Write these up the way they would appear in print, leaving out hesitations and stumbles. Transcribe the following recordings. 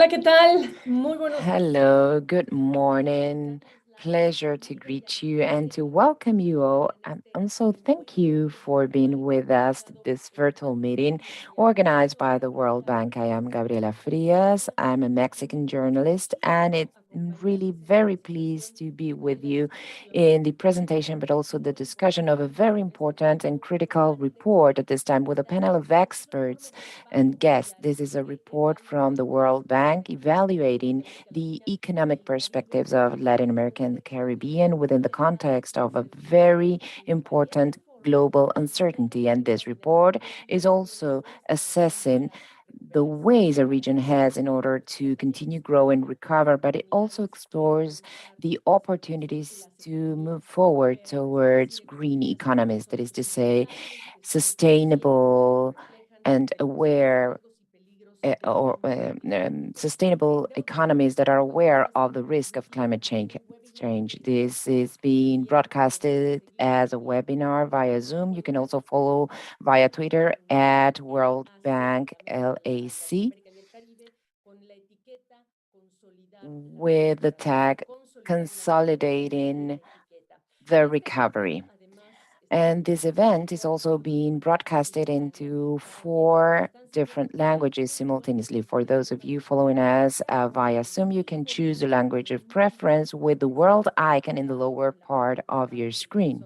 Hola, ¿qué tal? Muy buenos días. Hello, good morning. Pleasure to greet you and to welcome you all. And also, thank you for being with us at this virtual meeting organized by the World Bank. I am Gabriela Frias. I'm a Mexican journalist, and it's really very pleased to be with you in the presentation, but also the discussion of a very important and critical report at this time with a panel of experts and guests. This is a report from the World Bank evaluating the economic perspectives of Latin America and the Caribbean within the context of a very important global uncertainty. And this report is also assessing the ways a region has in order to continue grow and recover, but it also explores the opportunities to move forward towards green economies, that is to say, sustainable and aware sustainable economies that are aware of the risk of climate change. This is being broadcasted as a webinar via Zoom. You can also follow via Twitter at World Bank LAC with the tag Consolidating the Recovery. And this event is also being broadcasted into 4 different languages simultaneously. For those of you following us via Zoom, you can choose the language of preference with the world icon in the lower part of your screen.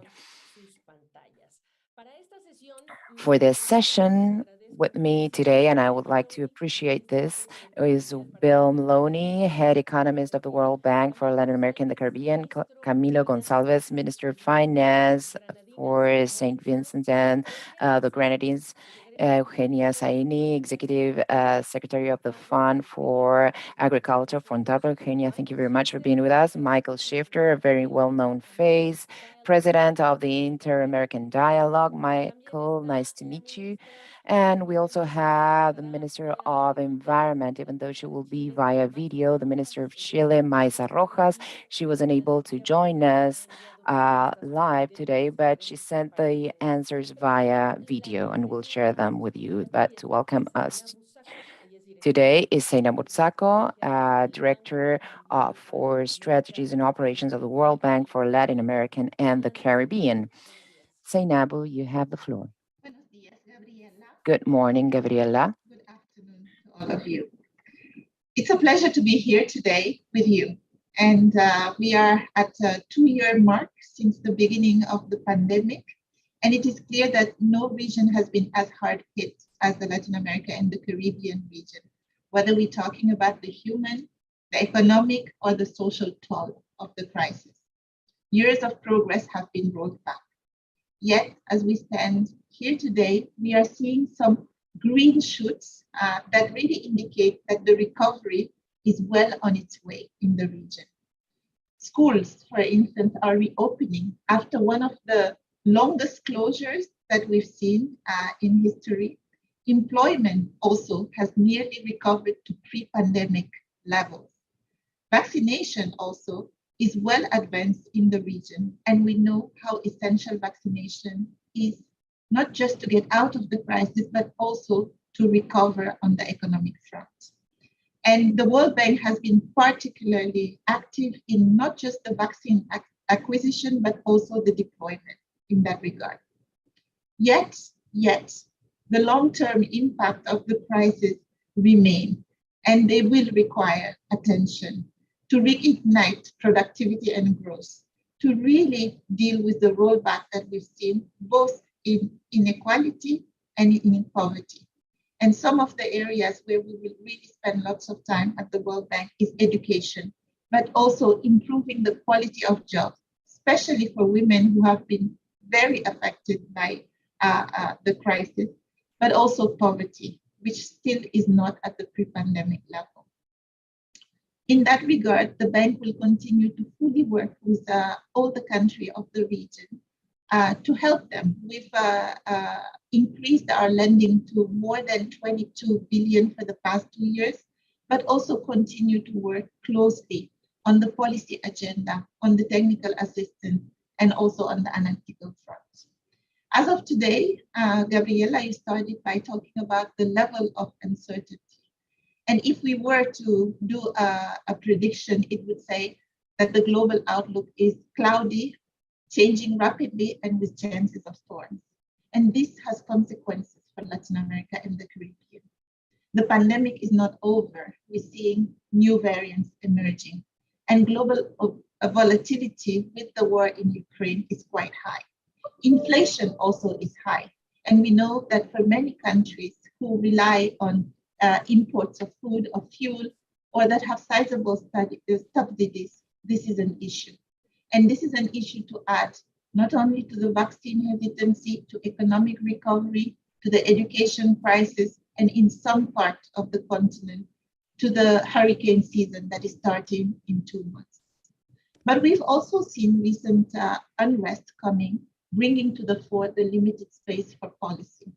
For this session with me today, and I would like to appreciate this, is Bill Maloney, head economist of the World Bank for Latin America and the Caribbean, Camilo Gonçalves, Minister of Finance for St. Vincent and the Grenadines, Eugenia Saini, Executive Secretary of the Fund for Agriculture, Fontalvo. Eugenia, thank you very much for being with us. Michael Shifter, a very well-known face, President of the Inter-American Dialogue. Michael, nice to meet you. And we also have the Minister of Environment, even though she will be via video, the Minister of Chile, Maisa Rojas. She was unable to join us live today, but she sent the answers via video and we'll share them with you. But to welcome us today is Seina Mutsako, Director for Strategies and Operations of the World Bank for Latin American and the Caribbean. Seinabu, you have the floor. Buenos días, Gabriela. Good morning, Gabriela. Good afternoon to all of you. It's a pleasure to be here today with you. And we are at a 2-year mark since the beginning of the pandemic. And it is clear that no region has been as hard hit as the Latin America and the Caribbean region, whether we're talking about the human, the economic, or the social toll of the crisis. Years of progress have been rolled back. Yet, as we stand here today, we are seeing some green shoots that really indicate that the recovery is well on its way in the region. Schools, for instance, are reopening after one of the longest closures that we've seen in history. Employment also has nearly recovered to pre-pandemic levels. Vaccination also is well advanced in the region, and we know how essential vaccination is, not just to get out of the crisis, but also to recover on the economic front. And the World Bank has been particularly active in not just the vaccine acquisition, but also the deployment in that regard. Yet, the long-term impact of the crisis remain, and they will require attention to reignite productivity and growth, to really deal with the rollback that we've seen both in inequality and in poverty. And some of the areas where we will really spend lots of time at the World Bank is education, but also improving the quality of jobs, especially for women who have been very affected by the crisis, but also poverty, which still is not at the pre-pandemic level. In that regard, the bank will continue to fully work with all the countries of the region to help them. We've increased our lending to more than 22 billion for the past 2 years, but also continue to work closely on the policy agenda, on the technical assistance, and also on the analytical front. As of today, Gabriela, you started by talking about the level of uncertainty. And if we were to do a prediction, it would say that the global outlook is cloudy, changing rapidly, and with chances of storms. And this has consequences for Latin America and the Caribbean. The pandemic is not over. We're seeing new variants emerging, and global volatility with the war in Ukraine is quite high. Inflation also is high, and we know that for many countries who rely on imports of food or fuel, or that have sizable subsidies, this is an issue. And this is an issue to add not only to the vaccine hesitancy, to economic recovery, to the education crisis, and in some parts of the continent, to the hurricane season that is starting in 2 months. But we've also seen recent unrest coming, bringing to the fore the limited space for policy.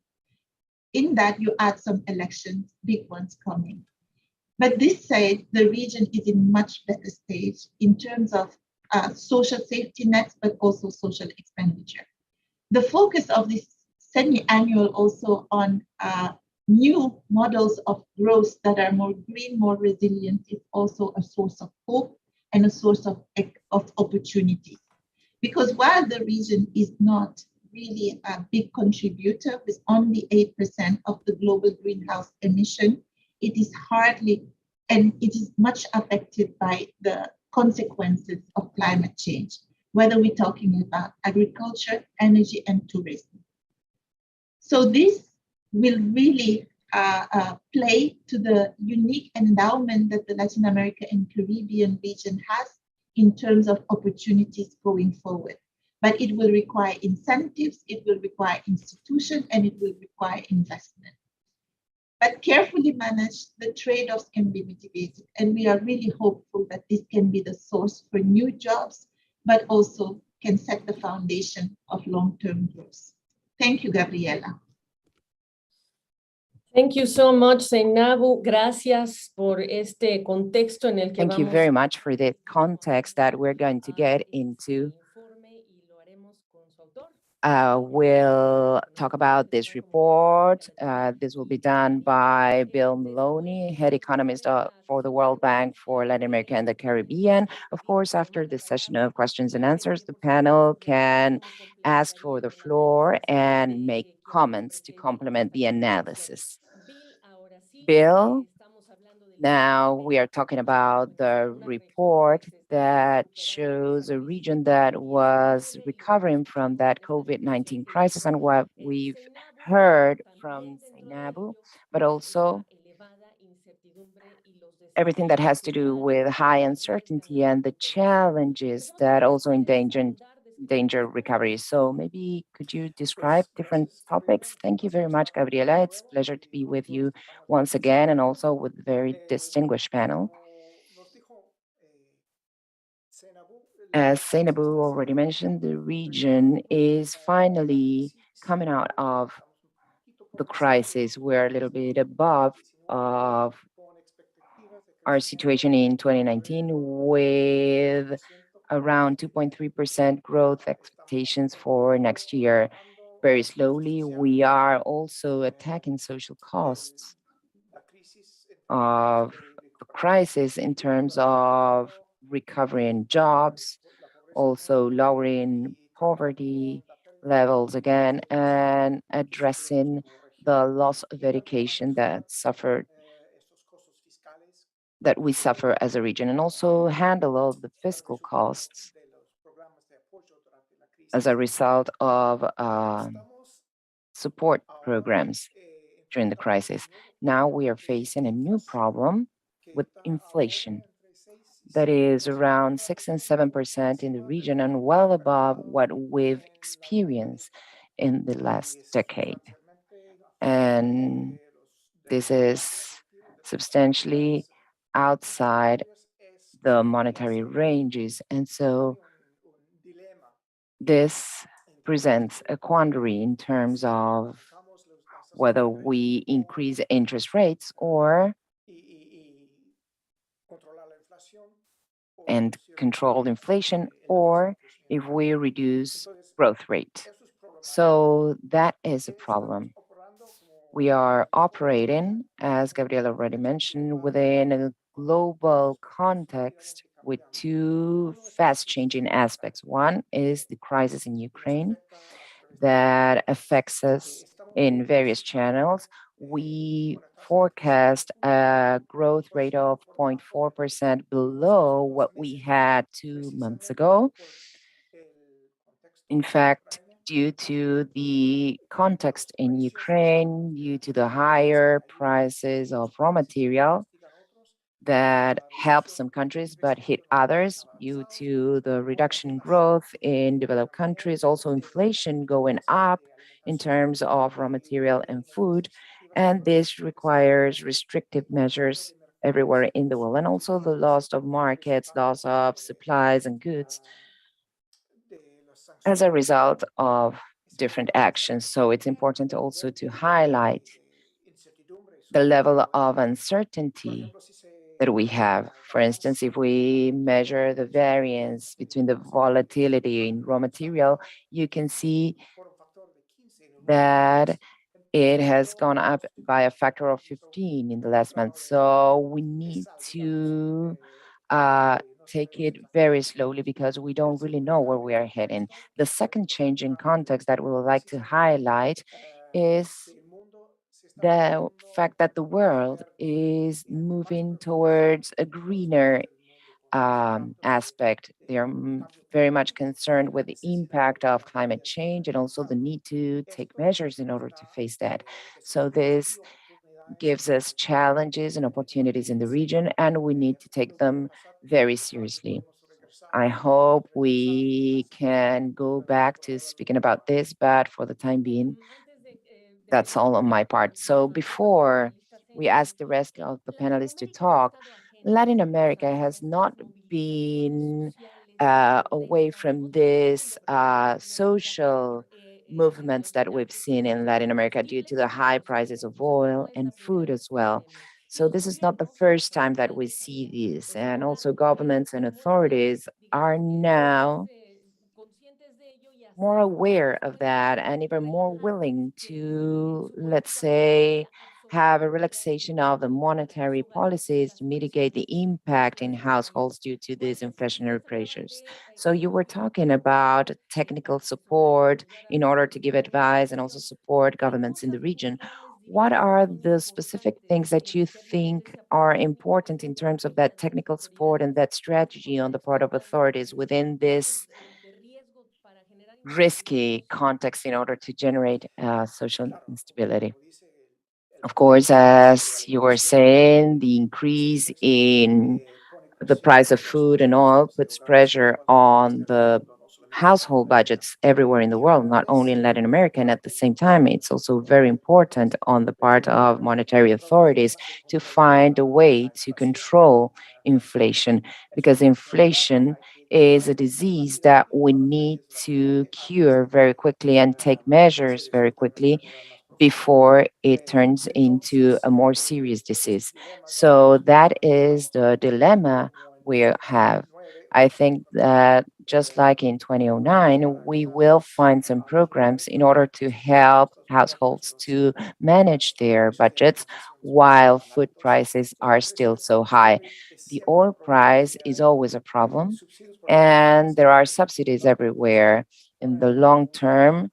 In that, you add some elections, big ones coming. But this said, the region is in much better stage in terms of social safety nets, but also social expenditure. The focus of this semi-annual also on new models of growth that are more green, more resilient is also a source of hope and a source of opportunity. Because while the region is not really a big contributor with only 8% of the global greenhouse emission, it is hardly, and it is much affected by the consequences of climate change, whether we're talking about agriculture, energy, and tourism. So this will really play to the unique endowment that the Latin America and Caribbean region has in terms of opportunities going forward. But it will require incentives, it will require institutions, and it will require investment. But carefully managed, the trade-offs can be mitigated. And we are really hopeful that this can be the source for new jobs, but also can set the foundation of long-term growth. Thank you, Gabriela. Thank you so much, Zainabu. Gracias por este contexto en el que Thank you very much for the context that we're going to get into. We'll talk about this report. This will be done by Bill Maloney, head economist for the World Bank for Latin America and the Caribbean. Of course, after this session of questions and answers, the panel can ask for the floor and make comments to complement the analysis. Bill, now we are talking about the report that shows a region that was recovering from that COVID-19 crisis and what we've heard from Zainabu, but also everything that has to do with high uncertainty and the challenges that also endanger recovery. So maybe could you describe different topics? Thank you very much, Gabriela. It's a pleasure to be with you once again and also with a very distinguished panel. As Zainabu already mentioned, the region is finally coming out of the crisis. We're a little bit above of our situation in 2019 with around 2.3% growth expectations for next year. Very slowly, we are also attacking social costs of the crisis in terms of recovering jobs, also lowering poverty levels again, and addressing the loss of education that we suffer as a region, and also handle all the fiscal costs as a result of support programs during the crisis. Now we are facing a new problem with inflation that is around 6 and 7% in the region and well above what we've experienced in the last decade. And this is substantially outside the monetary ranges. And so this presents a quandary in terms of whether we increase interest rates and control inflation, or if we reduce growth rate. So that is a problem. We are operating, as Gabriela already mentioned, within a global context with two fast changing aspects. One is the crisis in Ukraine that affects us in various channels. We forecast a growth rate of 0.4% below what we had 2 months ago. In fact, due to the context in Ukraine, due to the higher prices of raw material that help some countries but hit others due to the reduction in growth in developed countries, also inflation going up in terms of raw material and food. And this requires restrictive measures everywhere in the world, and also the loss of markets, loss of supplies and goods as a result of different actions. So it's important also to highlight the level of uncertainty that we have. For instance, if we measure the variance between the volatility in raw material, you can see that it has gone up by a factor of 15 in the last month. So we need to take it very slowly because we don't really know where we are heading. The second change in context that we would like to highlight is the fact that the world is moving towards a greener aspect. They are very much concerned with the impact of climate change and also the need to take measures in order to face that. So this gives us challenges and opportunities in the region, and we need to take them very seriously. I hope we can go back to speaking about this, but for the time being, that's all on my part. So before we ask the rest of the panelists to talk, Latin America has not been away from this social movements that we've seen in Latin America due to the high prices of oil and food as well. So this is not the first time that we see this, and also governments and authorities are now more aware of that and even more willing to, let's say, have a relaxation of the monetary policies to mitigate the impact in households due to these inflationary pressures. So you were talking about technical support in order to give advice and also support governments in the region. What are the specific things that you think are important in terms of that technical support and that strategy on the part of authorities within this risky context in order to generate social instability? Of course, as you were saying, the increase in the price of food and oil puts pressure on the household budgets everywhere in the world, not only in Latin America. And at the same time, it's also very important on the part of monetary authorities to find a way to control inflation, because inflation is a disease that we need to cure very quickly and take measures very quickly before it turns into a more serious disease. So that is the dilemma we have. I think that just like in 2009, we will find some programs in order to help households to manage their budgets while food prices are still so high. The oil price is always a problem, and there are subsidies everywhere. In the long term,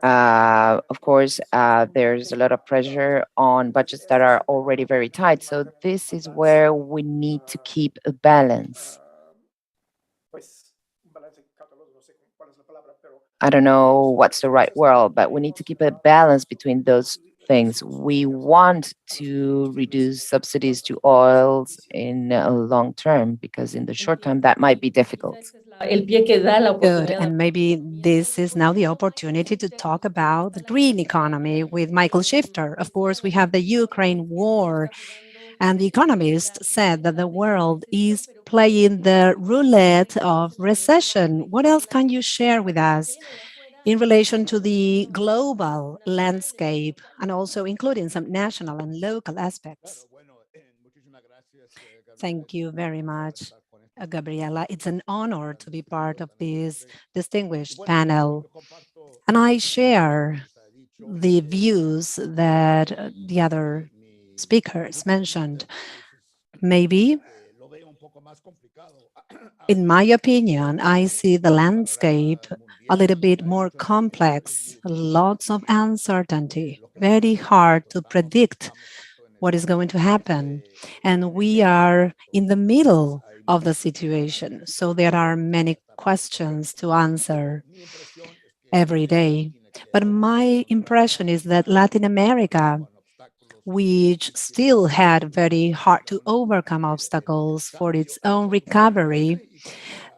of course, there's a lot of pressure on budgets that are already very tight. So this is where we need to keep a balance. I don't know what's the right word, but we need to keep a balance between those things. We want to reduce subsidies to oils in a long term because in the short term that might be difficult. Good. And maybe this is now the opportunity to talk about the green economy with Michael Shifter. Of course, we have the Ukraine war, and the economist said that the world is playing the roulette of recession. What else can you share with us in relation to the global landscape and also including some national and local aspects? Thank you very much, Gabriela. It's an honor to be part of this distinguished panel. And I share the views that the other speakers mentioned. Maybe, in my opinion, I see the landscape a little bit more complex, lots of uncertainty, very hard to predict what is going to happen. And we are in the middle of the situation. So there are many questions to answer every day. But my impression is that Latin America, which still had very hard to overcome obstacles for its own recovery,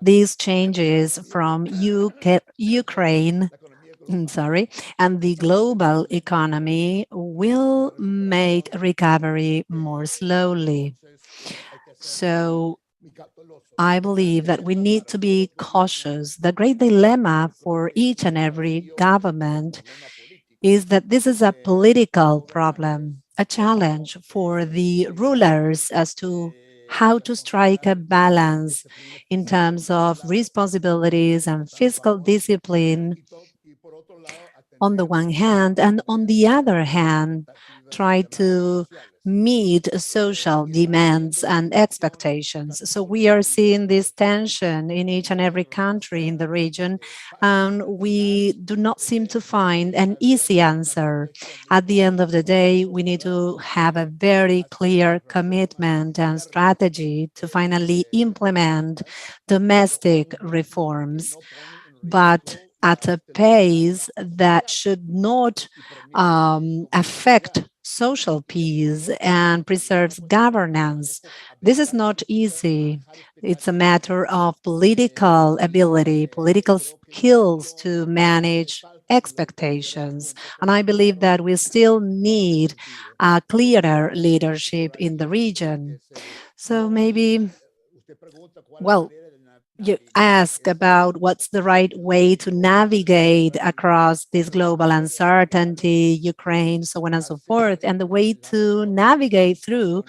these changes from Ukraine, and the global economy will make recovery more slowly. So I believe that we need to be cautious. The great dilemma for each and every government is that this is a political problem, a challenge for the rulers as to how to strike a balance in terms of responsibilities and fiscal discipline on the one hand, and on the other hand, try to meet social demands and expectations. So we are seeing this tension in each and every country in the region, and we do not seem to find an easy answer. At the end of the day, we need to have a very clear commitment and strategy to finally implement domestic reforms, but at a pace that should not affect social peace and preserves governance. This is not easy. It's a matter of political ability, political skills to manage expectations. And I believe that we still need a clearer leadership in the region. So maybe, well, you ask about what's the right way to navigate across this global uncertainty, Ukraine, so on and so forth. And the way to navigate through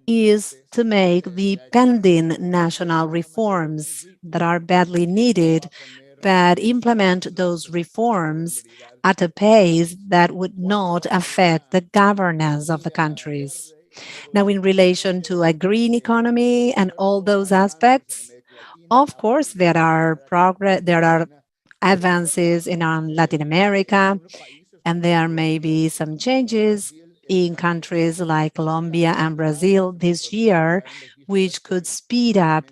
is to make the pending national reforms that are badly needed, but implement those reforms at a pace that would not affect the governance of the countries. Now, in relation to a green economy and all those aspects, of course, there are advances in Latin America, and there may be some changes in countries like Colombia and Brazil this year, which could speed up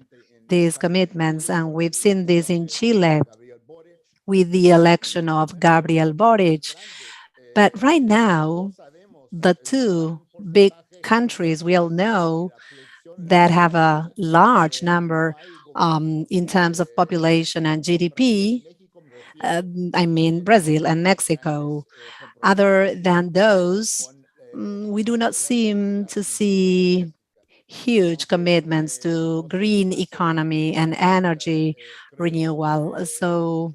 these commitments. And we've seen this in Chile with the election of Gabriel Boric. But right now, the two big countries we all know that have a large number in terms of population and GDP, I mean Brazil and Mexico. Other than those, we do not seem to see huge commitments to green economy and energy renewal. So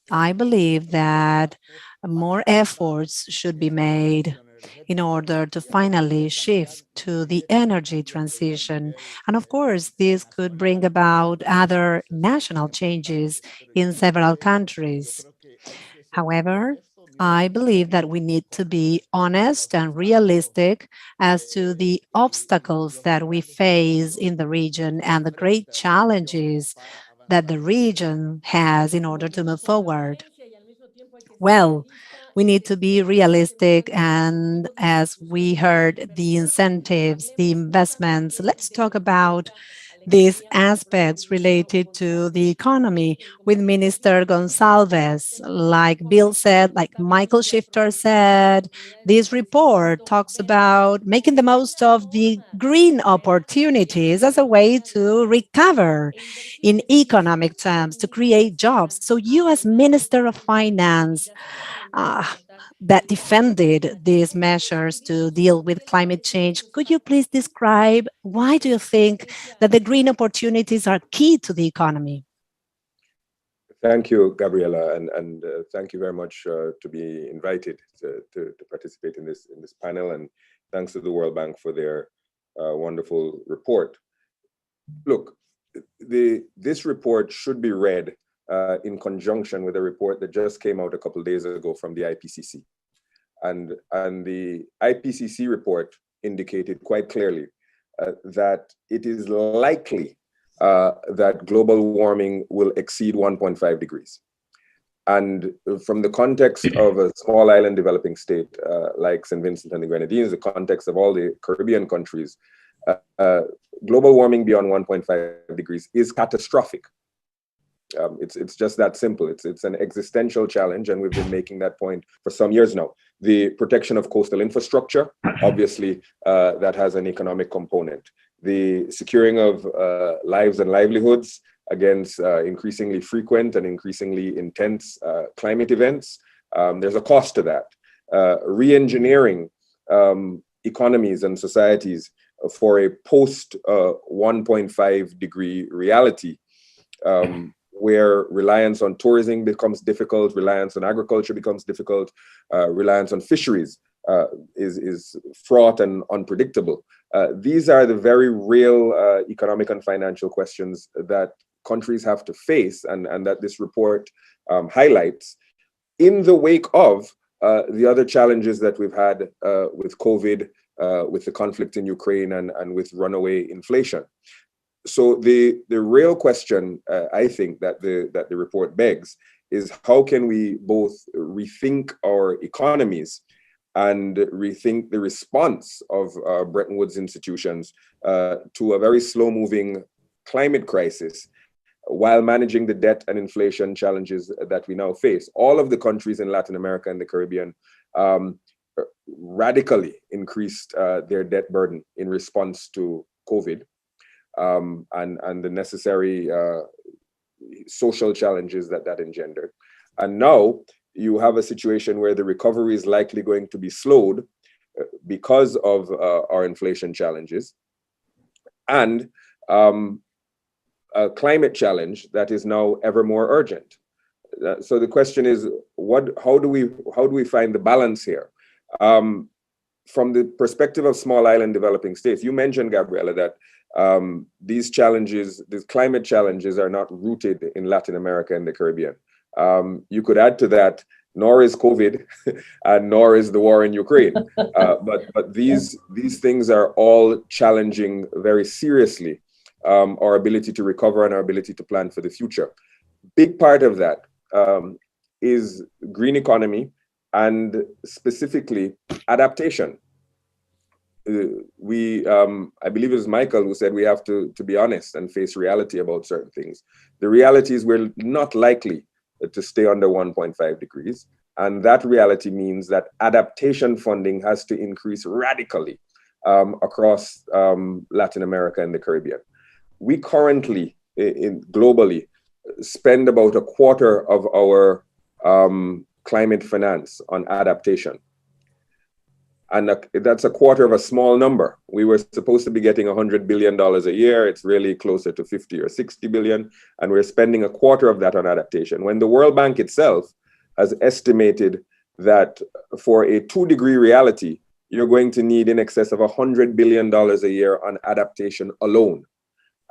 I believe that more efforts should be made in order to finally shift to the energy transition. And of course, this could bring about other national changes in several countries. However, I believe that we need to be honest and realistic as to the obstacles that we face in the region and the great challenges that the region has in order to move forward. Well, we need to be realistic, and as we heard, the incentives, the investments, let's talk about these aspects related to the economy with Minister Gonsalves. Like Bill said, like Michael Shifter said, this report talks about making the most of the green opportunities as a way to recover in economic terms, to create jobs. So you as Minister of Finance, uh, that defended these measures to deal with climate change. Could you please describe why do you think that the green opportunities are key to the economy? Thank you, Gabriela, and thank you very much to be invited to participate in this panel, and thanks to the World Bank for their wonderful report. Look, this report should be read in conjunction with a report that just came out a couple of days ago from the IPCC. And the IPCC report indicated quite clearly that it is likely that global warming will exceed 1.5 degrees. And from the context of a small island developing state like St. Vincent and the Grenadines, the context of all the Caribbean countries, global warming beyond 1.5 degrees is catastrophic. It's just that simple. It's an existential challenge, and we've been making that point for some years now. The protection of coastal infrastructure, obviously, that has an economic component. The securing of lives and livelihoods against increasingly frequent and increasingly intense climate events. There's a cost to that. Re-engineering economies and societies for a post 1.5 degree reality, where reliance on tourism becomes difficult, reliance on agriculture becomes difficult, reliance on fisheries is fraught and unpredictable. These are the very real economic and financial questions that countries have to face, and that this report highlights in the wake of the other challenges that we've had with COVID, with the conflict in Ukraine, and with runaway inflation. So the real question, I think, that the report begs is how can we both rethink our economies and rethink the response of Bretton Woods institutions to a very slow-moving climate crisis while managing the debt and inflation challenges that we now face. All of the countries in Latin America and the Caribbean radically increased their debt burden in response to COVID. And the necessary social challenges that engendered. And now you have a situation where the recovery is likely going to be slowed because of our inflation challenges, and a climate challenge that is now ever more urgent. So the question is, how do we find the balance here? From the perspective of small island developing states, you mentioned, Gabriela, that these challenges, these climate challenges, are not rooted in Latin America and the Caribbean. You could add to that, nor is COVID, and nor is the war in Ukraine. But these things are all challenging very seriously our ability to recover and our ability to plan for the future. Big part of that is green economy, and specifically adaptation. I believe it was Michael who said we have to be honest and face reality about certain things. The reality is we're not likely to stay under 1.5 degrees. And that reality means that adaptation funding has to increase radically across Latin America and the Caribbean. We currently, globally, spend about a quarter of our climate finance on adaptation. And that's a quarter of a small number. We were supposed to be getting $100 billion a year. It's really closer to 50 or 60 billion. And we're spending a quarter of that on adaptation. When the World Bank itself has estimated that for a 2-degree reality, you're going to need in excess of $100 billion a year on adaptation alone.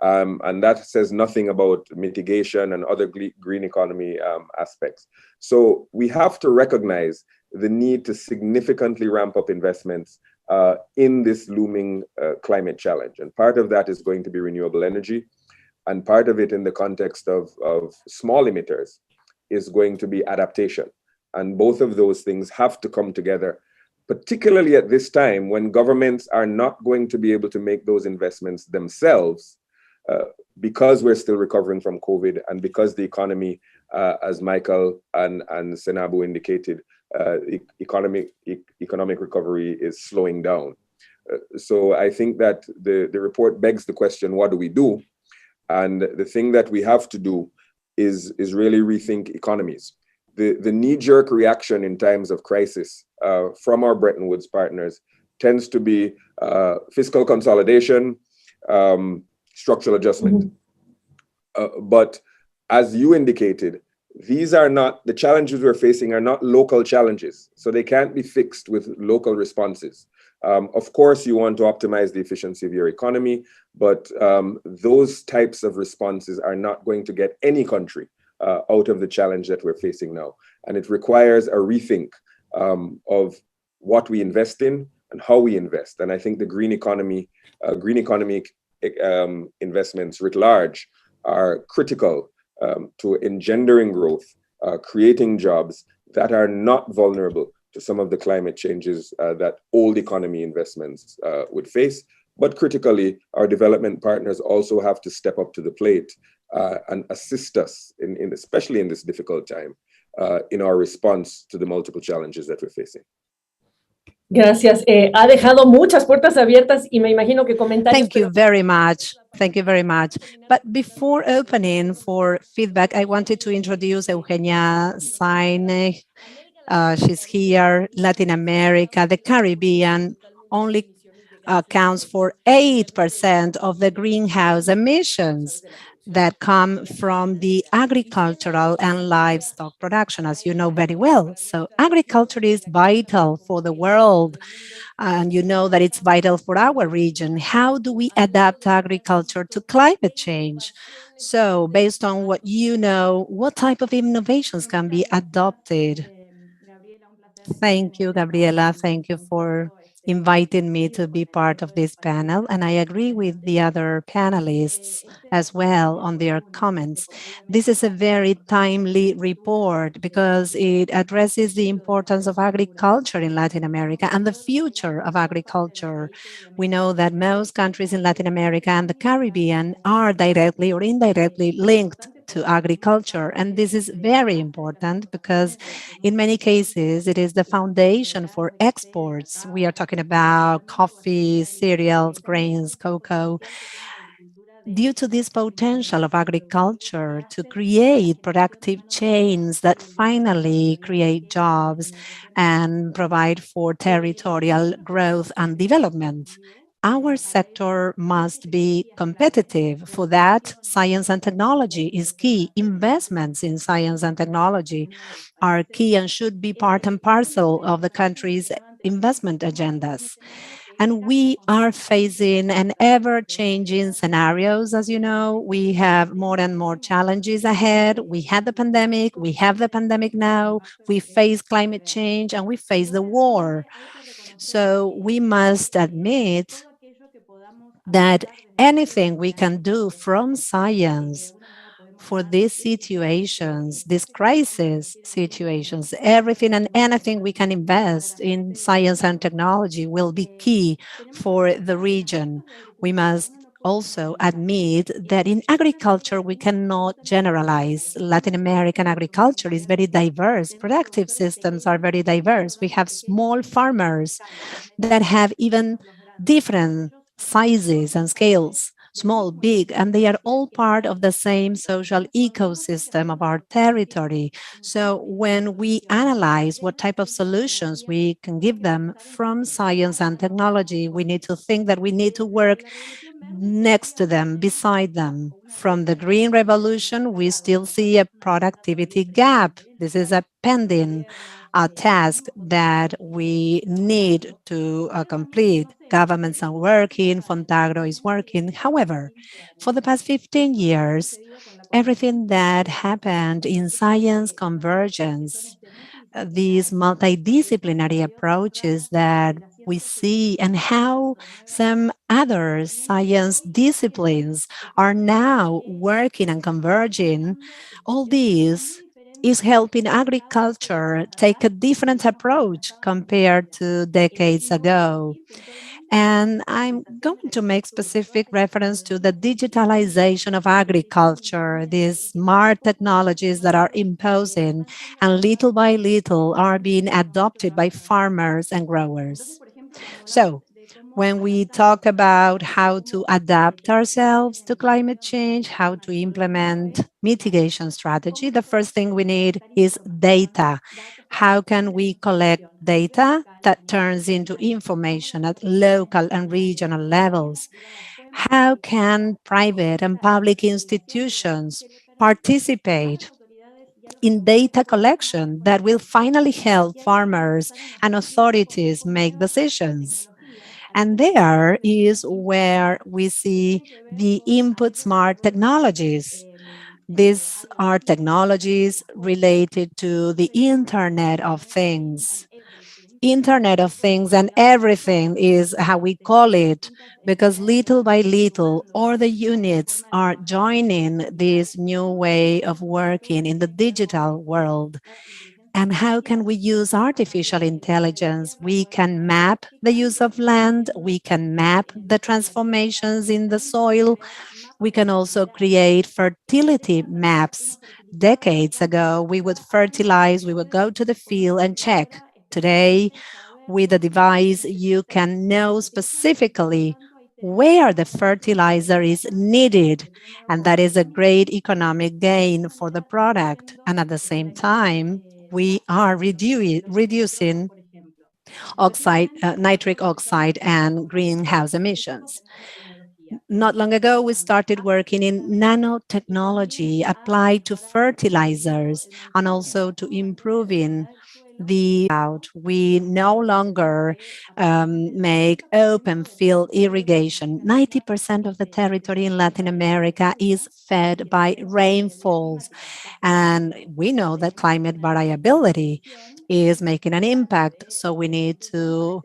And that says nothing about mitigation and other green economy aspects. So we have to recognize the need to significantly ramp up investments in this looming climate challenge. And part of that is going to be renewable energy. And part of it in the context of small emitters is going to be adaptation. And both of those things have to come together, particularly at this time when governments are not going to be able to make those investments themselves because we're still recovering from COVID and because the economy, as Michael and Senabu indicated, economic recovery is slowing down. So I think that the report begs the question, what do we do? And the thing that we have to do is really rethink economies. The knee-jerk reaction in times of crisis from our Bretton Woods partners tends to be fiscal consolidation, structural adjustment. But as you indicated, these are not, the challenges we're facing are not local challenges, so they can't be fixed with local responses. Of course, you want to optimize the efficiency of your economy, but those types of responses are not going to get any country out of the challenge that we're facing now. And it requires a rethink of what we invest in and how we invest. And I think the green economic investments writ large are critical to engendering growth, creating jobs that are not vulnerable to some of the climate changes that old economy investments would face. But critically, our development partners also have to step up to the plate and assist us, especially in this difficult time, in our response to the multiple challenges that we're facing. Gracias. Ha dejado muchas puertas abiertas y me imagino que comentarios. Thank you very much. Thank you very much. But before opening for feedback, I wanted to introduce Eugenia Saine. She's here. Latin America, the Caribbean only accounts for 8% of the greenhouse emissions that come from the agricultural and livestock production, as you know very well. So agriculture is vital for the world, and you know that it's vital for our region. How do we adapt agriculture to climate change? So based on what you know, what type of innovations can be adopted? Thank you, Gabriela. Thank you for inviting me to be part of this panel. And I agree with the other panelists as well on their comments. This is a very timely report because it addresses the importance of agriculture in Latin America and the future of agriculture. We know that most countries in Latin America and the Caribbean are directly or indirectly linked to agriculture. And this is very important because in many cases, it is the foundation for exports. We are talking about coffee, cereals, grains, cocoa. Due to this potential of agriculture to create productive chains that finally create jobs and provide for territorial growth and development, our sector must be competitive. For that, science and technology is key. Investments in science and technology are key and should be part and parcel of the country's investment agendas. And we are facing an ever-changing scenarios. As you know, we have more and more challenges ahead. We had the pandemic, we have the pandemic now, we face climate change, and we face the war. So we must admit that anything we can do from science for these situations, these crisis situations, everything and anything we can invest in science and technology will be key for the region. We must also admit that in agriculture, we cannot generalize. Latin American agriculture is very diverse. Productive systems are very diverse. We have small farmers that have even different sizes and scales, small, big, and they are all part of the same social ecosystem of our territory. So when we analyze what type of solutions we can give them from science and technology, we need to think that we need to work next to them, beside them. From the Green Revolution, we still see a productivity gap. This is a pending task that we need to complete. Governments are working, Fontagro is working. However, for the past 15 years, everything that happened in science convergence, these multidisciplinary approaches that we see and how some other science disciplines are now working and converging, all these is helping agriculture take a different approach compared to decades ago. And I'm going to make specific reference to the digitalization of agriculture, these smart technologies that are imposing and little by little are being adopted by farmers and growers. So when we talk about how to adapt ourselves to climate change, how to implement mitigation strategy, the first thing we need is data. How can we collect data that turns into information at local and regional levels? How can private and public institutions participate in data collection that will finally help farmers and authorities make decisions? And there is where we see the input smart technologies. These are technologies related to the Internet of Things. Internet of Things and everything is how we call it, because little by little, all the units are joining this new way of working in the digital world. And how can we use artificial intelligence? We can map the use of land, we can map the transformations in the soil, we can also create fertility maps. Decades ago, we would fertilize, we would go to the field and check. Today, with a device, you can know specifically where the fertilizer is needed. And that is a great economic gain for the product. And at the same time, we are reducing nitric oxide and greenhouse emissions. Not long ago, we started working in nanotechnology applied to fertilizers and also to improving the out. We no longer make open field irrigation. 90% of the territory in Latin America is fed by rainfalls. And we know that climate variability is making an impact. So we need to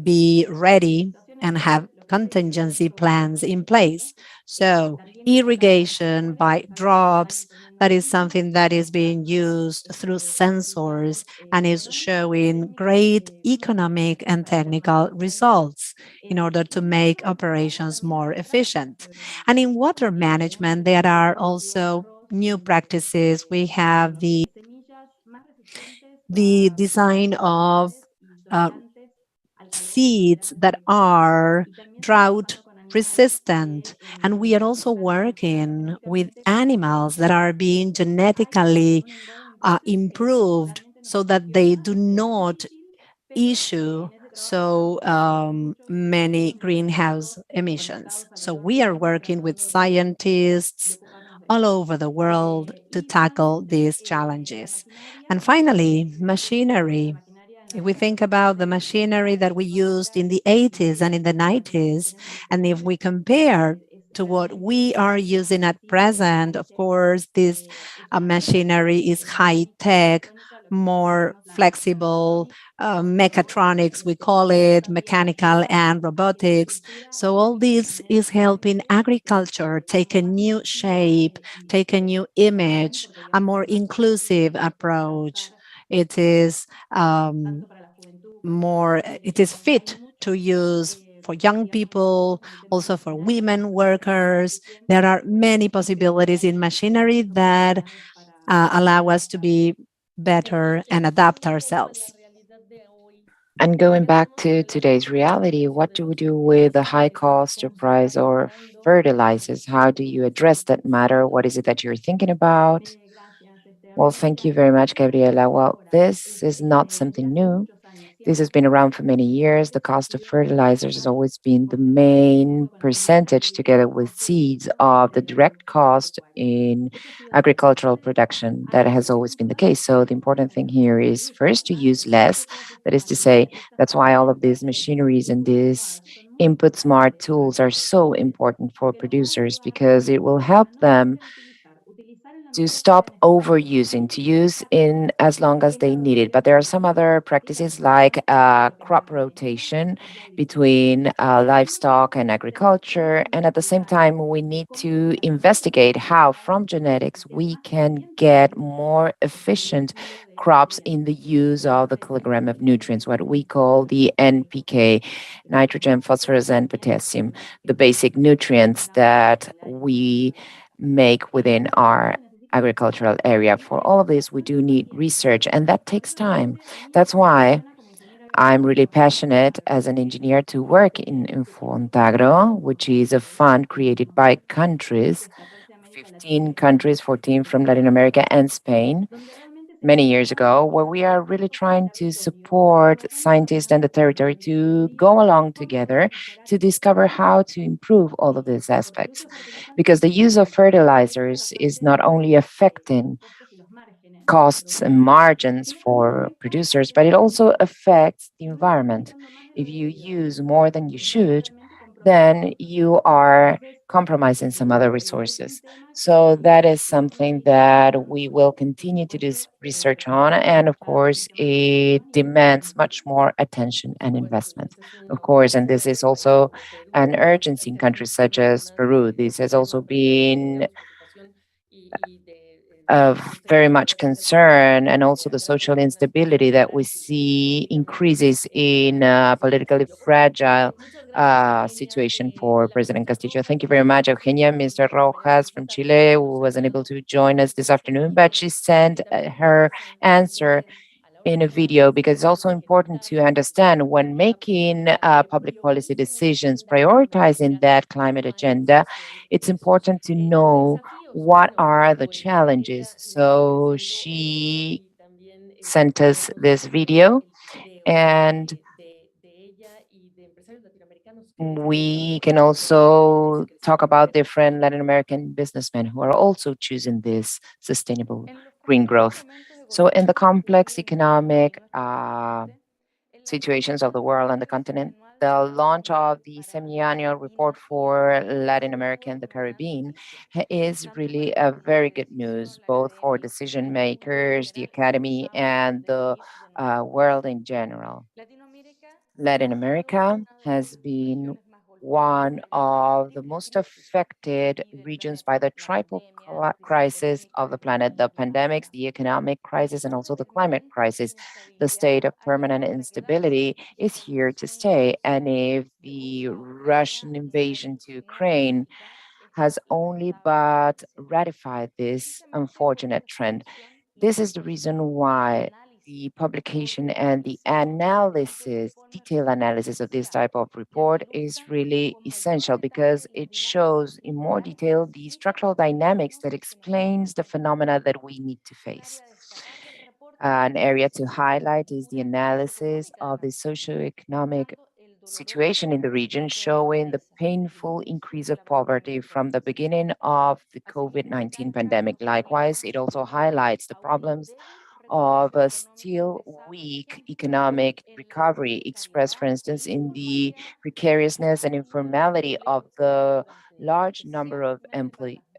be ready and have contingency plans in place. So irrigation by drops, that is something that is being used through sensors and is showing great economic and technical results in order to make operations more efficient. And in water management, there are also new practices. We have the design of uh, seeds that are drought resistant. And we are also working with animals that are being genetically improved so that they do not issue so many greenhouse emissions. So we are working with scientists all over the world to tackle these challenges. And finally, machinery. If we think about the machinery that we used in the 80s and in the 90s, and if we compare to what we are using at present, of course, this machinery is high tech, more flexible, mechatronics, we call it, mechanical and robotics. So all this is helping agriculture take a new shape, take a new image, a more inclusive approach. It is it is fit to use for young people, also for women workers. There are many possibilities in machinery that allow us to be better and adapt ourselves. And going back to today's reality, what do we do with the high cost or price or fertilizers? How do you address that matter? What is it that you're thinking about? Well, thank you very much, Gabriela. Well, this is not something new. This has been around for many years. The cost of fertilizers has always been the main percentage, together with seeds, of the direct cost in agricultural production. That has always been the case. So the important thing here is first to use less. That is to say, that's why all of these machineries and these input smart tools are so important for producers, because it will help them to stop overusing, to use in as long as they need it. But there are some other practices like crop rotation between livestock and agriculture. And at the same time, we need to investigate how, from genetics, we can get more efficient crops in the use of the kilogram of nutrients, what we call the NPK, nitrogen, phosphorus, and potassium, the basic nutrients that we make within our agricultural area. For all of this, we do need research, and that takes time. That's why I'm really passionate as an engineer to work in Infontagro, which is a fund created by countries, 15 countries, 14 from Latin America and Spain, many years ago, where we are really trying to support scientists and the territory to go along together to discover how to improve all of these aspects. Because the use of fertilizers is not only affecting costs and margins for producers, but it also affects the environment. If you use more than you should, then you are compromising some other resources. So that is something that we will continue to do research on. And of course, it demands much more attention and investment, of course. And this is also an urgency in countries such as Peru. This has also been of very much concern, and also the social instability that we see increases in a politically fragile situation for President Castillo. Thank you very much, Eugenia. Mr. Rojas from Chile, who wasn't able to join us this afternoon, but she sent her answer in a video, because it's also important to understand when making public policy decisions, prioritizing that climate agenda, it's important to know what are the challenges. So she sent us this video, and we can also talk about different Latin American businessmen who are also choosing this sustainable green growth. So, in the complex economic situations of the world and the continent, the launch of the semi-annual report for Latin America and the Caribbean is really a very good news, both for decision makers, the academy, and the world in general. Latin America has been one of the most affected regions by the triple crisis of the planet: the pandemics, the economic crisis, and also the climate crisis. The state of permanent instability is here to stay. And if the Russian invasion to Ukraine has only but ratified this unfortunate trend, this is the reason why the publication and the analysis, detailed analysis of this type of report is really essential, because it shows in more detail the structural dynamics that explains the phenomena that we need to face. An area to highlight is the analysis of the socioeconomic situation in the region, showing the painful increase of poverty from the beginning of the COVID-19 pandemic. Likewise, it also highlights the problems of a still weak economic recovery, expressed, for instance, in the precariousness and informality of the large number of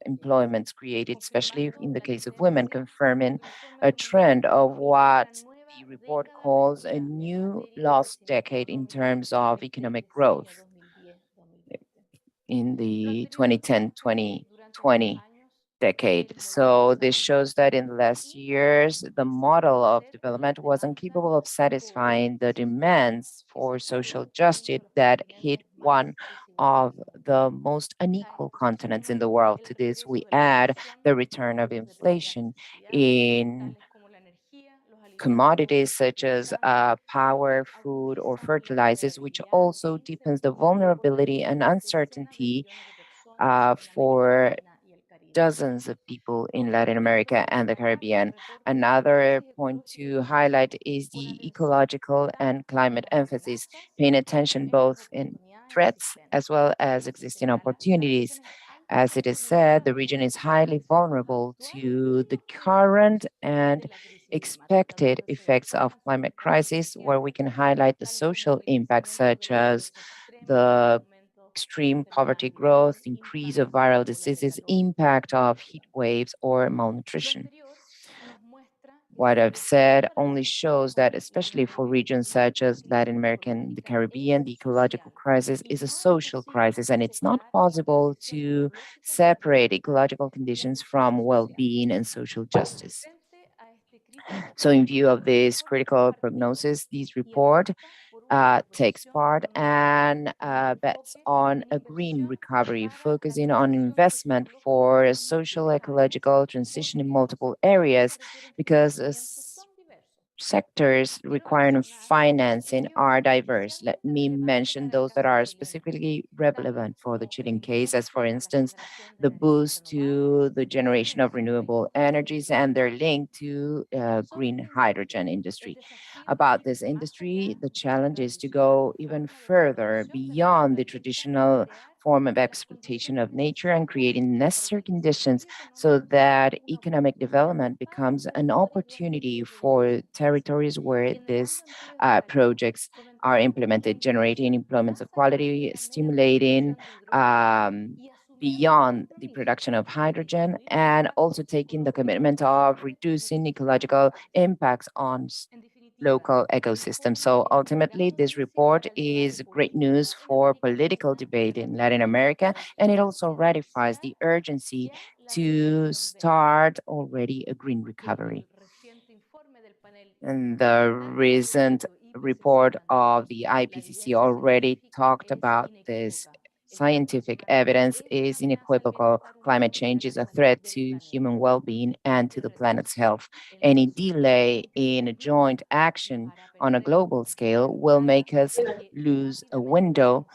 employments created, especially in the case of women, confirming a trend of what the report calls a new lost decade in terms of economic growth in the 2010-2020 decade. So this shows that in the last years, the model of development wasn't capable of satisfying the demands for social justice that hit one of the most unequal continents in the world. To this, we add the return of inflation in commodities such as power, food, or fertilizers, which also deepens the vulnerability and uncertainty for dozens of people in Latin America and the Caribbean. Another point to highlight is the ecological and climate emphasis, paying attention both in threats as well as existing opportunities. As it is said, the region is highly vulnerable to the current and expected effects of climate crisis, where we can highlight the social impacts such as the extreme poverty growth, increase of viral diseases, impact of heat waves, or malnutrition. What I've said only shows that, especially for regions such as Latin America and the Caribbean, the ecological crisis is a social crisis, and it's not possible to separate ecological conditions from well-being and social justice. So in view of this critical prognosis, this report takes part and bets on a green recovery, focusing on investment for a social ecological transition in multiple areas, because sectors requiring financing are diverse. Let me mention those that are specifically relevant for the Chilean case, as for instance, the boost to the generation of renewable energies and their link to green hydrogen industry. About this industry, the challenge is to go even further beyond the traditional form of exploitation of nature and creating necessary conditions so that economic development becomes an opportunity for territories where these projects are implemented, generating employments of quality, stimulating beyond the production of hydrogen, and also taking the commitment of reducing ecological impacts on local ecosystems. So ultimately, this report is great news for political debate in Latin America, and it also ratifies the urgency to start already a green recovery. And the recent report of the IPCC already talked about this. Scientific evidence is unequivocal. Climate change is a threat to human well-being and to the planet's health. Any delay in a joint action on a global scale will make us lose a window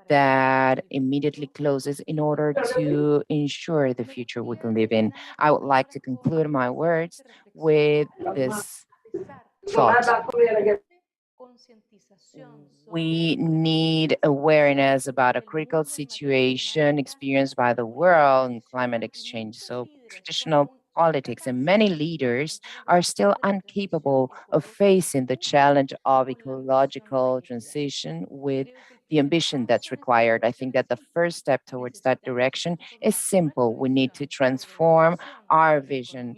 that immediately closes in order to ensure the future we can live in. I would like to conclude my words with this thought. We need awareness about a critical situation experienced by the world in climate exchange. So traditional politics and many leaders are still incapable of facing the challenge of ecological transition with the ambition that's required. I think that the first step towards that direction is simple. We need to transform our vision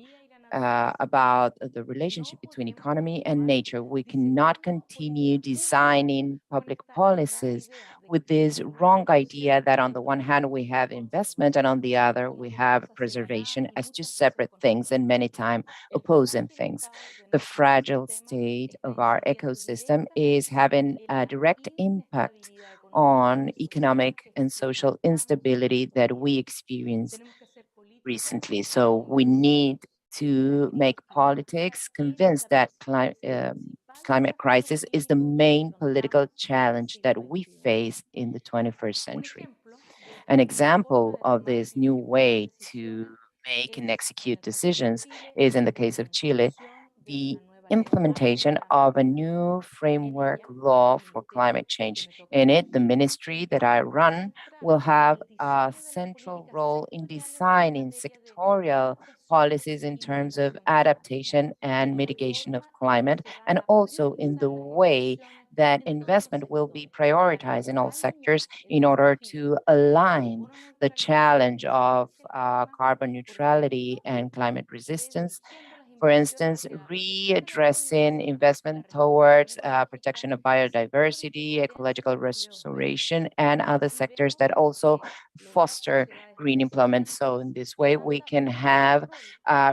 about the relationship between economy and nature. We cannot continue designing public policies with this wrong idea that on the one hand we have investment and on the other we have preservation as two separate things and many times opposing things. The fragile state of our ecosystem is having a direct impact on economic and social instability that we experience recently. So we need to make politics convinced that climate crisis is the main political challenge that we face in the 21st century. An example of this new way to make and execute decisions is in the case of Chile, the implementation of a new framework law for climate change. In it, the ministry that I run will have a central role in designing sectorial policies in terms of adaptation and mitigation of climate, and also in the way that investment will be prioritized in all sectors in order to align the challenge of carbon neutrality and climate resistance. For instance, readdressing investment towards protection of biodiversity, ecological restoration, and other sectors that also foster green employment. So in this way, we can have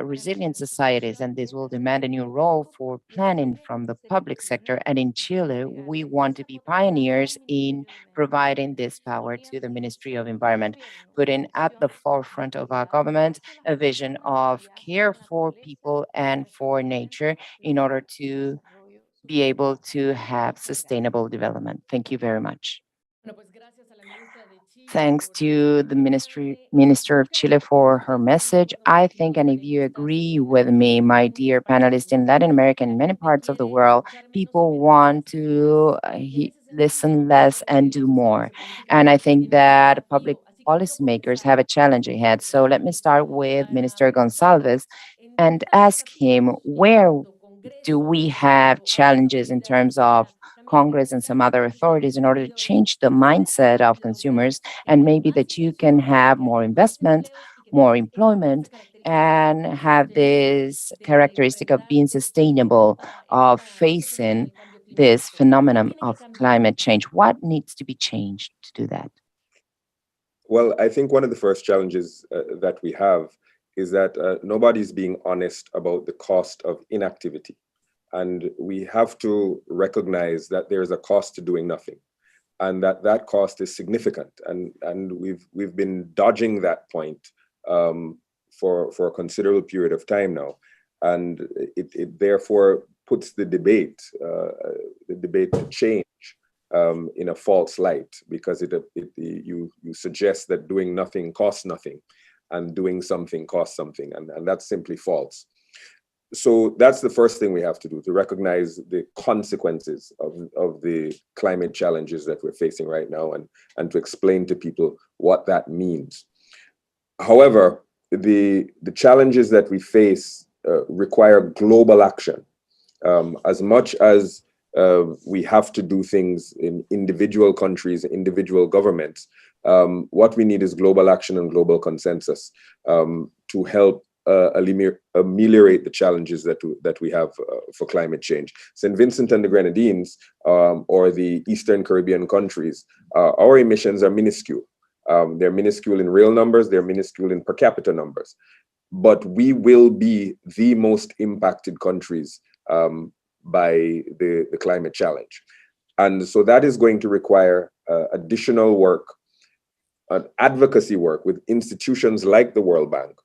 resilient societies, and this will demand a new role for planning from the public sector. And in Chile, we want to be pioneers in providing this power to the Ministry of Environment, putting at the forefront of our government a vision of care for people and for nature in order to be able to have sustainable development. Thank you very much. Thanks to the Minister of Chile for her message. I think, and if you agree with me, my dear panelists, in Latin America and many parts of the world, people want to listen less and do more. And I think that public policymakers have a challenge ahead. So let me start with Minister Gonsalves and ask him, where do we have challenges in terms of Congress and some other authorities in order to change the mindset of consumers, and maybe that you can have more investment, more employment, and have this characteristic of being sustainable, of facing this phenomenon of climate change? What needs to be changed to do that? Well, I think one of the first challenges that we have is that nobody's being honest about the cost of inactivity. And we have to recognize that there's a cost to doing nothing, and that cost is significant. And we've been dodging that point for a considerable period of time now. And it therefore puts the debate to change in a false light, because you suggest that doing nothing costs nothing and doing something costs something, and that's simply false. So that's the first thing we have to do, to recognize the consequences of the climate challenges that we're facing right now, and to explain to people what that means. However, the challenges that we face require global action. As much as we have to do things in individual countries, individual governments, what we need is global action and global consensus to help ameliorate the challenges that we have for climate change. St. Vincent and the Grenadines, or the Eastern Caribbean countries, our emissions are minuscule. They're minuscule in real numbers, they're minuscule in per capita numbers. But we will be the most impacted countries by the climate challenge. And so that is going to require additional work, advocacy work with institutions like the World Bank,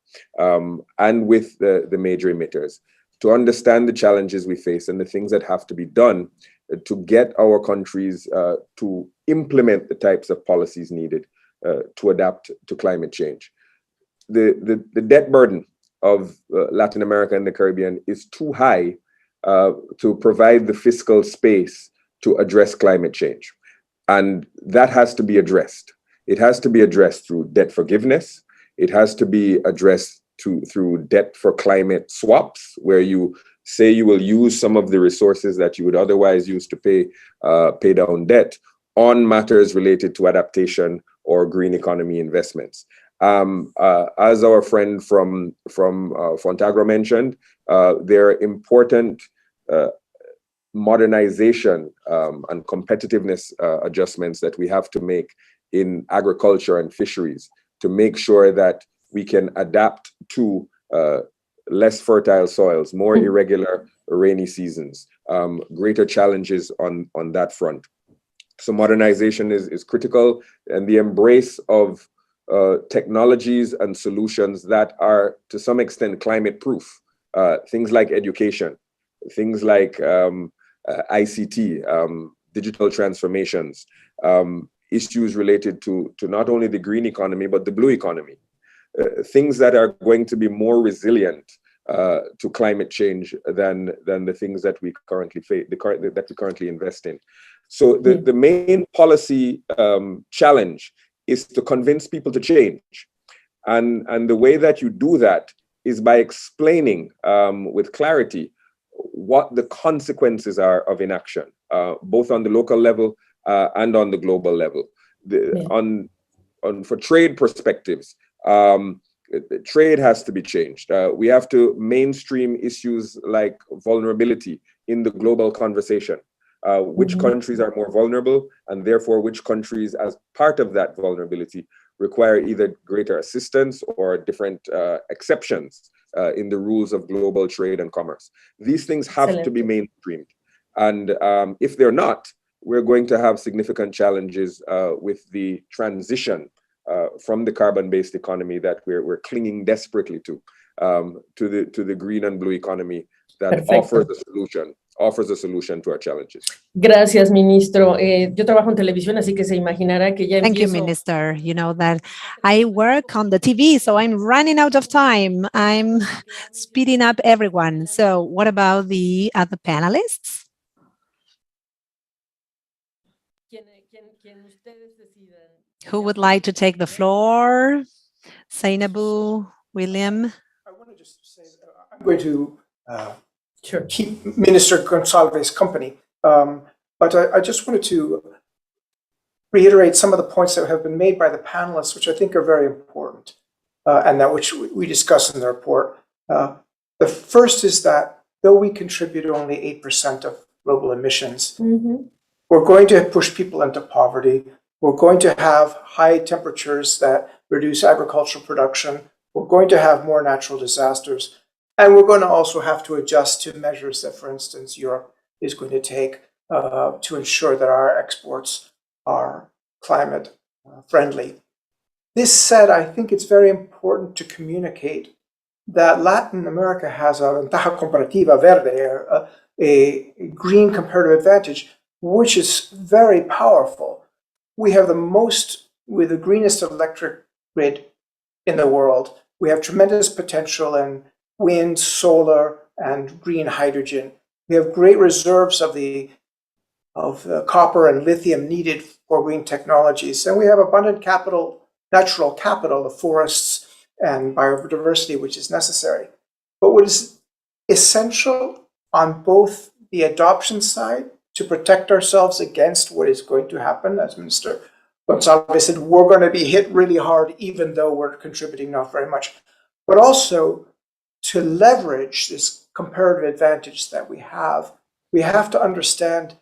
and with the major emitters, to understand the challenges we face and the things that have to be done to get our countries to implement the types of policies needed to adapt to climate change. The debt burden of Latin America and the Caribbean is too high to provide the fiscal space to address climate change. And that has to be addressed. It has to be addressed through debt forgiveness. It has to be addressed through debt for climate swaps, where you say you will use some of the resources that you would otherwise use to pay down debt on matters related to adaptation or green economy investments. As our friend from Fontagra mentioned, there are important modernization and competitiveness adjustments that we have to make in agriculture and fisheries to make sure that we can adapt to less fertile soils, more irregular rainy seasons, greater challenges on that front. So modernization is critical, and the embrace of technologies and solutions that are to some extent climate proof, things like education, things like ICT, digital transformations, issues related to not only the green economy, but the blue economy, things that are going to be more resilient to climate change than the things that we currently face, that we currently invest in. So the main policy challenge is to convince people to change. And the way that you do that is by explaining with clarity what the consequences are of inaction, both on the local level and on the global level. For trade perspectives, trade has to be changed. We have to mainstream issues like vulnerability in the global conversation. Which countries are more vulnerable, and therefore which countries, as part of that vulnerability, require either greater assistance or different exceptions in the rules of global trade and commerce. These things have to be mainstreamed. And if they're not, we're going to have significant challenges with the transition from the carbon-based economy that we're clinging desperately to the green and blue economy that offers a solution to our challenges. Gracias, ministro. Yo trabajo en televisión, así que se imaginará que ya Thank you, Minister. You know that I work on the TV, so I'm running out of time. I'm speeding up everyone. So what about the other panelists? Who would like to take the floor? Zainabu, William? I want to just say I'm going to keep Minister Gonsalves company. But I just wanted to reiterate some of the points that have been made by the panelists, which I think are very important, and that which we discuss in the report. The first is that though we contribute only 8% of global emissions, we're going to push people into poverty. We're going to have high temperatures that reduce agricultural production. We're going to have more natural disasters. And we're going to also have to adjust to measures that, for instance, Europe is going to take to ensure that our exports are climate friendly. This said, I think it's very important to communicate that Latin America has a ventaja comparativa verde, a green comparative advantage, which is very powerful. We have the greenest electric grid in the world. We have tremendous potential in wind, solar, and green hydrogen. We have great reserves of the copper and lithium needed for green technologies. And we have abundant capital, natural capital, the forests and biodiversity, which is necessary. But what is essential on both the adoption side to protect ourselves against what is going to happen, as Minister Gonzalez said, we're going to be hit really hard, even though we're contributing not very much, but also to leverage this comparative advantage that we have to understand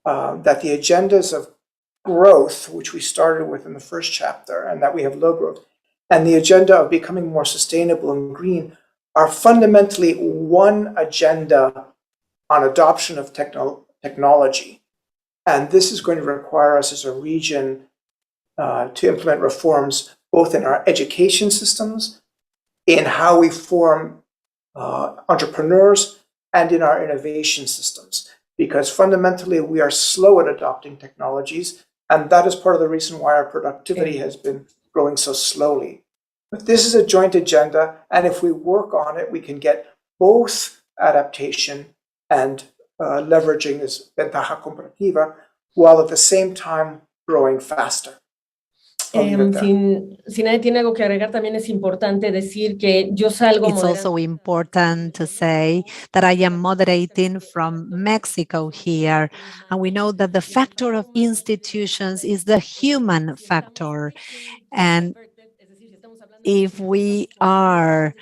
that the agendas of growth, which we started with in the first chapter, and that we have low growth, and the agenda of becoming more sustainable and green are fundamentally one agenda on adoption of technology. And this is going to require us as a region to implement reforms both in our education systems, in how we form entrepreneurs, and in our innovation systems. Because fundamentally we are slow at adopting technologies, and that is part of the reason why our productivity has been growing so slowly. But this is a joint agenda, and if we work on it, we can get both adaptation and leveraging this ventaja comparativa, while at the same time growing faster. Si nadie tiene algo que agregar, también es importante decir que yo salgo It's also important to say that I am moderating from Mexico here, and we know that the factor of institutions is the human factor. And if we are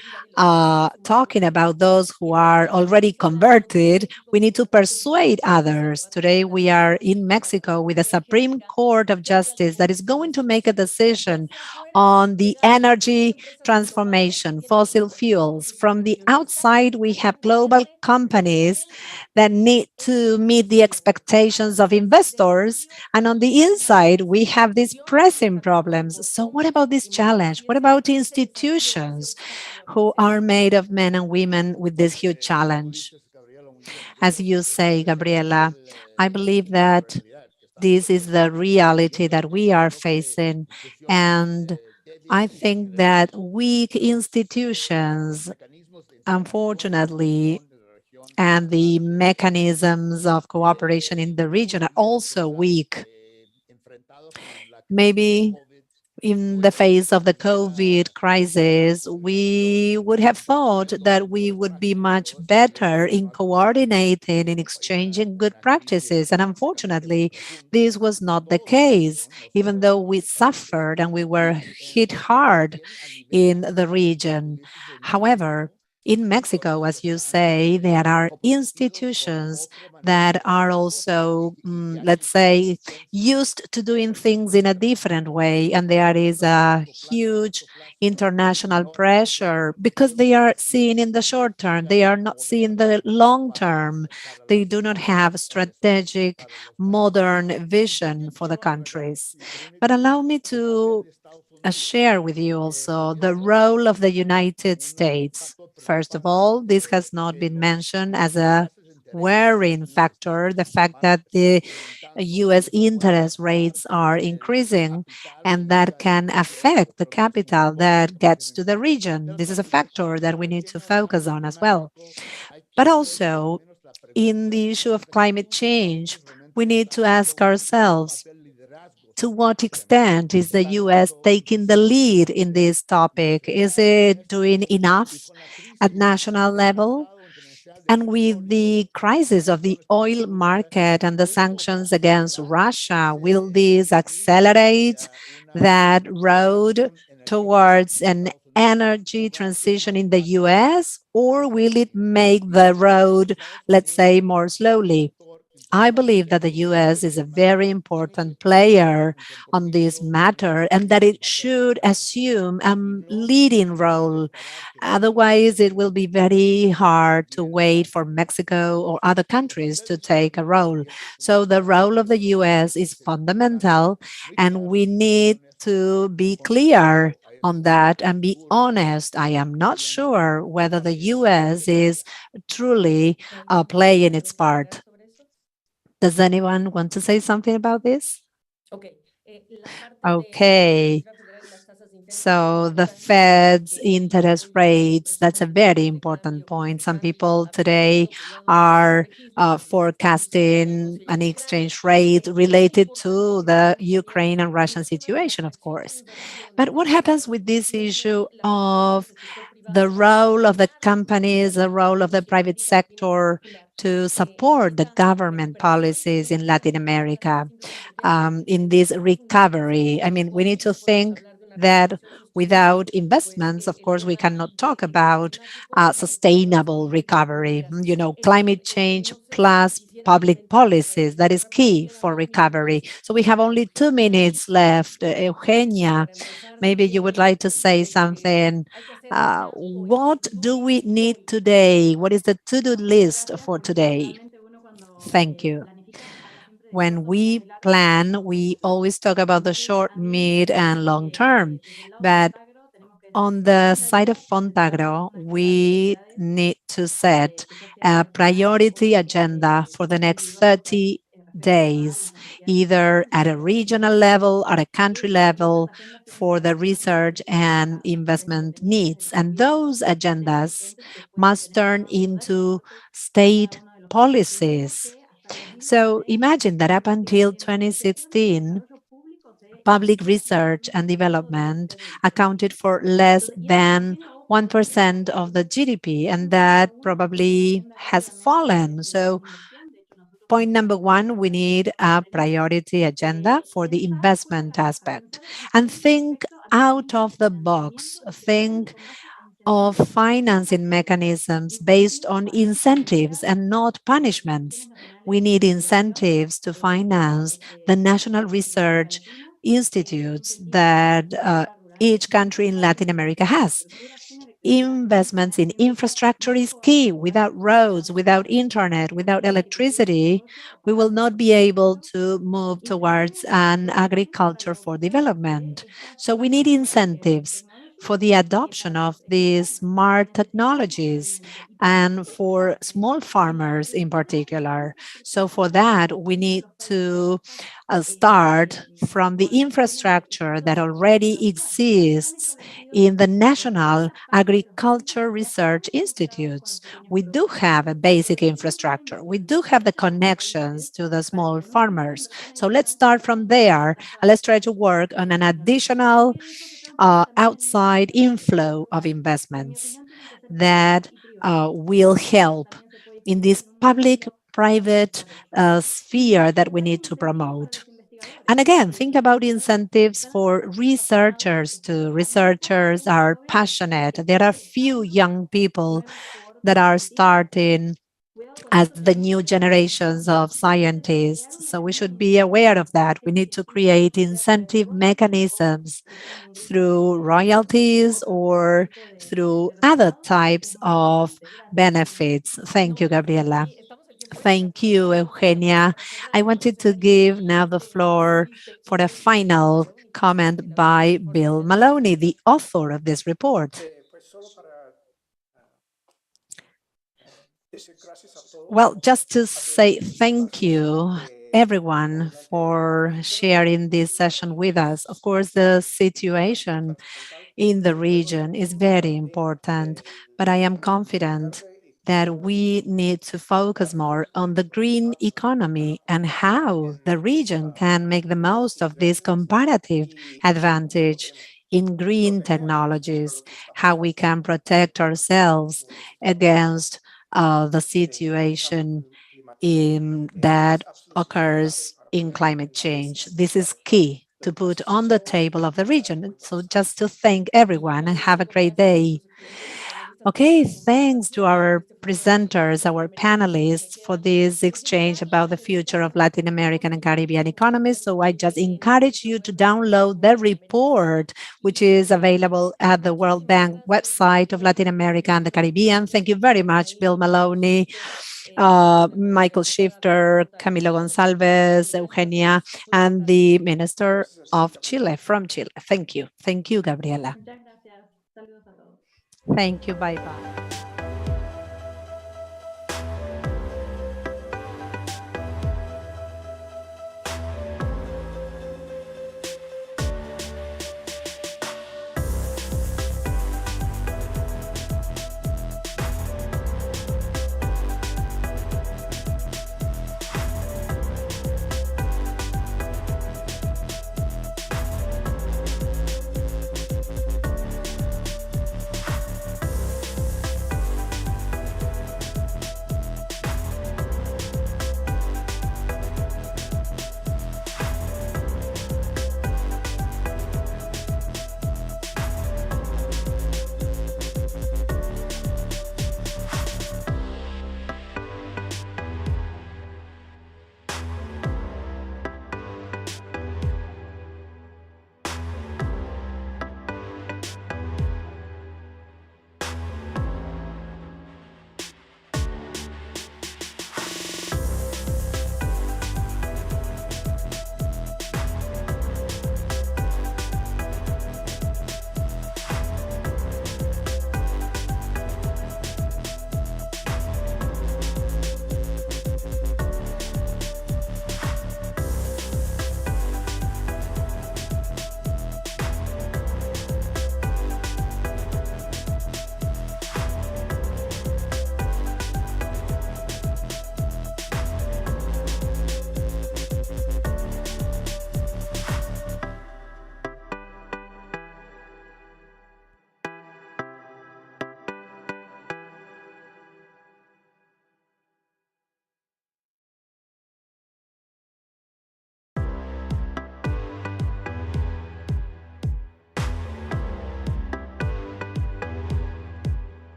talking about those who are already converted, we need to persuade others. Today, we are in Mexico with the Supreme Court of Justice that is going to make a decision on the energy transformation, fossil fuels. From the outside, we have global companies that need to meet the expectations of investors. And on the inside, we have these pressing problems. So what about this challenge? What about institutions who are made of men and women with this huge challenge? As you say, Gabriela, I believe that this is the reality that we are facing. And I think that weak institutions, unfortunately, and the mechanisms of cooperation in the region are also weak. Maybe in the face of the COVID crisis, we would have thought that we would be much better in coordinating and exchanging good practices. And unfortunately, this was not the case, even though we suffered and we were hit hard in the region. However, in Mexico, as you say, there are institutions that are also, let's say, used to doing things in a different way. And there is a huge international pressure because they are seeing in the short term, they are not seeing the long term. They do not have strategic, modern vision for the countries. But allow me to share with you also the role of the United States. First of all, this has not been mentioned as a worrying factor, the fact that the US interest rates are increasing and that can affect the capital that gets to the region. This is a factor that we need to focus on as well. But also, in the issue of climate change, we need to ask ourselves, to what extent is the US taking the lead in this topic? Is it doing enough at national level? And with the crisis of the oil market and the sanctions against Russia, will this accelerate that road towards an energy transition in the US, or will it make the road, let's say, more slowly? I believe that the US is a very important player on this matter and that it should assume a leading role. Otherwise, it will be very hard to wait for Mexico or other countries to take a role. So the role of the US is fundamental, and we need to be clear on that and be honest. I am not sure whether the US is truly playing its part. Does anyone want to say something about this? Okay. So the Fed's interest rates, that's a very important point. Some people today are forecasting an exchange rate related to the Ukraine and Russian situation, of course. But what happens with this issue of the role of the companies, the role of the private sector to support the government policies in Latin America in this recovery? I mean, we need to think that without investments, of course, we cannot talk about sustainable recovery. You know, climate change plus public policies, that is key for recovery. So we have only 2 minutes left. Eugenia, maybe you would like to say something. What do we need today? What is the to-do list for today? Thank you. When we plan, we always talk about the short, mid, and long term. But on the side of Fontagro, we need to set a priority agenda for the next 30 days, either at a regional level, at a country level, for the research and investment needs. And those agendas must turn into state policies. So imagine that up until 2016, public research and development accounted for less than 1% of the GDP, and that probably has fallen. So point number one, we need a priority agenda for the investment aspect. And think out of the box. Think of financing mechanisms based on incentives and not punishments. We need incentives to finance the national research institutes that each country in Latin America has. Investments in infrastructure is key. Without roads, without internet, without electricity, we will not be able to move towards an agriculture for development. So we need incentives for the adoption of these smart technologies and for small farmers in particular. So for that, we need to start from the infrastructure that already exists in the national agriculture research institutes. We do have a basic infrastructure. We do have the connections to the small farmers. So let's start from there and let's try to work on an additional outside inflow of investments that will help in this public-private sphere that we need to promote. And again, think about incentives for researchers too. Researchers are passionate. There are few young people that are starting as the new generations of scientists. So we should be aware of that. We need to create incentive mechanisms through royalties or through other types of benefits. Thank you, Gabriela. Thank you, Eugenia. I wanted to give now the floor for a final comment by Bill Maloney, the author of this report. Well, just to say thank you, everyone, for sharing this session with us. Of course, the situation in the region is very important, but I am confident that we need to focus more on the green economy and how the region can make the most of this comparative advantage in green technologies, how we can protect ourselves against the situation that occurs in climate change. This is key to put on the table of the region. So just to thank everyone and have a great day. Okay, thanks to our presenters, our panelists for this exchange about the future of Latin American and Caribbean economies. So I just encourage you to download the report, which is available at the World Bank website of Latin America and the Caribbean. Thank you very much, Bill Maloney, Michael Shifter, Camilo Gonzalez, Eugenia, and the Minister of Chile, from Chile. Thank you. Thank you, Gabriela. Thank you. Bye-bye.